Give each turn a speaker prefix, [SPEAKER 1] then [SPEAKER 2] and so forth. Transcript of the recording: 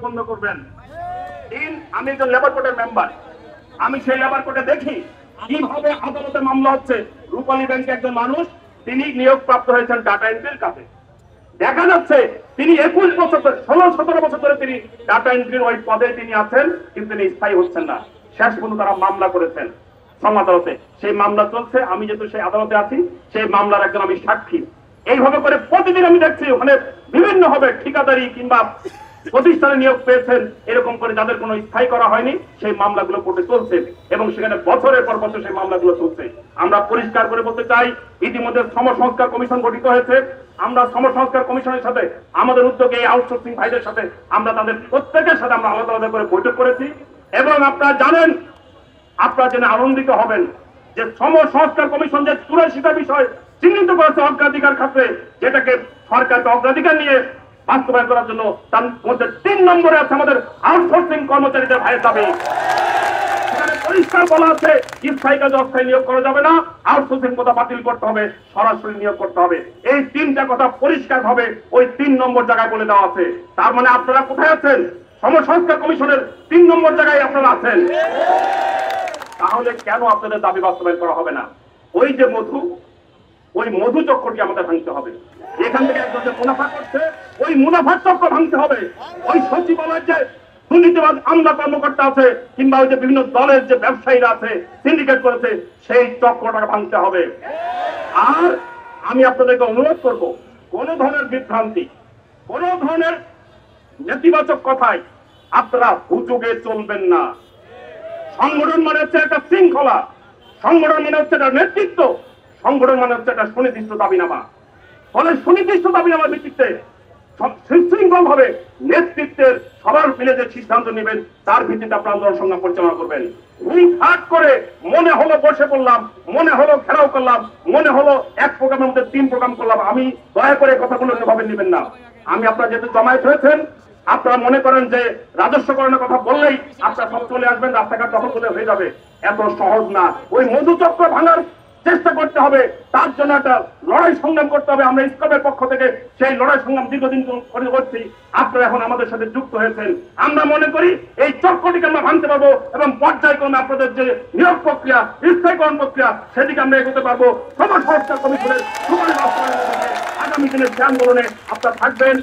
[SPEAKER 1] বন্ধ করবেন। আমি একজন লেবার কোর্টের মেম্বার, আমি সেই লেবার কোর্টে দেখি কিভাবে আদালতে মামলা হচ্ছে। রূপালী ব্যাংকে একজন মানুষ, তিনি নিয়োগ প্রাপ্ত হয়েছেন ডাটা এন্ট্রির কাছে। দেখা যাচ্ছে তিনি 21 বছর ধরে 16-17 বছর ধরে তিনি ডাটা এন্ট্রির ওই পদে তিনি আছেন, কিন্তু তিনি স্থায়ী হচ্ছেন না। শেষ পর্যন্ত তারা মামলা করেছেন আদালতে, সেই মামলা চলছে। আমি যেহেতু সেই আদালতে আছি, সেই মামলার একজন আমি সাক্ষী। এইভাবে করে প্রতিদিন আমি দেখছি ওখানে বিভিন্ন হবে ঠিকাদারি কিংবা প্রতিষ্ঠানে নিয়োগ পেয়েছেন, এরকম করে যাদের কোনো স্থায়ী করা হয়নি সেই মামলাগুলো কোর্টে চলছে এবং সেখানে বছরের পর বছর সেই মামলাগুলো চলছে। আমরা পরিষ্কার করে বলতে চাই, ইতিমধ্যে শ্রম সংস্কার কমিশন গঠিত হয়েছে। আমরা শ্রম সংস্কার কমিশনের সাথে আমাদের উদ্যোগে এই আউটসোর্সিং ভাইদের সাথে আমরা তাদের প্রত্যেকের সাথে আমরা আলাদা আলাদা করে বৈঠক করেছি এবং আপনারা জানেন, আপনারা জেনে আনন্দিত হবেন যে শ্রম সংস্কার কমিশন যে 84টা বিষয় চিহ্নিত করেছে অগ্রাধিকার ক্ষেত্রে, যেটাকে সরকারকে অগ্রাধিকার নিয়ে বাস্তবায়ন করার জন্য, তার মধ্যে 3 নম্বরে আছে আমাদের আউটসোর্সিং কর্মচারীদের ভাইয়ের দাবি। সেখানে পরিষ্কার বলা আছে স্থায়ী কাজে অস্থায়ী নিয়োগ করা যাবে না, আউটসোর্সিং কথা বাতিল করতে হবে, সরাসরি নিয়োগ করতে হবে। এই 3টা কথা পরিষ্কার ভাবে ওই 3 নম্বর জায়গায় বলে দেওয়া আছে। তার মানে আপনারা কোথায় আছেন? শ্রম সংস্কার কমিশনের 3 নম্বর জায়গায় আপনারা আছেন। তাহলে কেন আপনাদের দাবি বাস্তবায়ন করা হবে না? ওই যে ওই মধু চক্রটি আমাদের ভাঙতে হবে। এখান থেকে একজন যে মুনাফা করছে, ওই মুনাফার চক্র ভাঙতে হবে। ওই সচিবালয়ের যে দুর্নীতিবাদ আমলা কর্মকর্তা আছে কিংবা ওই যে বিভিন্ন দলের যে ব্যবসায়ীরা আছে, সিন্ডিকেট করেছে, সেই চক্রটাকে ভাঙতে হবে। আর আমি আপনাদেরকে অনুরোধ করব, কোন ধরনের বিভ্রান্তি, কোন ধরনের নেতিবাচক কথায় আপনারা হুজুগে চলবেন না। সংগঠন মানে হচ্ছে একটা শৃঙ্খলা, সংগঠন মানে হচ্ছে একটা নেতৃত্ব, সংগঠন মানে হচ্ছে একটা সুনির্দিষ্ট দাবিনামা। ফলে সুনির্দিষ্ট দাবিনামার ভিত্তিতে সুশৃঙ্খল ভাবে নেতৃত্বের সবার মিলে যে সিদ্ধান্ত নেবেন তার ভিত্তিতে আপনার আন্দোলন সংগ্রাম পরিচালনা করবেন। হুটহাট করে মনে হলো বসে পড়লাম, মনে হলো ঘেরাও করলাম, মনে হলো এক প্রোগ্রামের মধ্যে 3 প্রোগ্রাম করলাম, আমি দয়া করে কথাগুলো ভাবে নেবেন না। আমি আপনারা যেহেতু জমায়েত হয়েছেন, আপনারা মনে করেন যে রাজস্বকরণের কথা বললেই আপনারা সব চলে আসবেন, রাস্তাঘাট দখল করে হয়ে যাবে, এত সহজ না। ওই মধুচক্র ভাঙার চেষ্টা করতে হবে, তার জন্য একটা লড়াই সংগ্রাম করতে হবে। আমরা ইসকপের পক্ষ থেকে সেই লড়াই সংগ্রাম দীর্ঘদিন করে করছি। আপনারা এখন আমাদের সাথে যুক্ত হয়েছেন। আমরা মনে করি এই চক্রটিকে আমরা ভাঙতে পারবো এবং পর্যায়ক্রমে আপনাদের যে নিয়োগ প্রক্রিয়া, স্থায়ীকরণ প্রক্রিয়া, সেদিকে আমরা এগোতে পারবো। শ্রম সংস্কার কমিশনের আগামী দিনের যে আন্দোলনে আপনারা থাকবেন।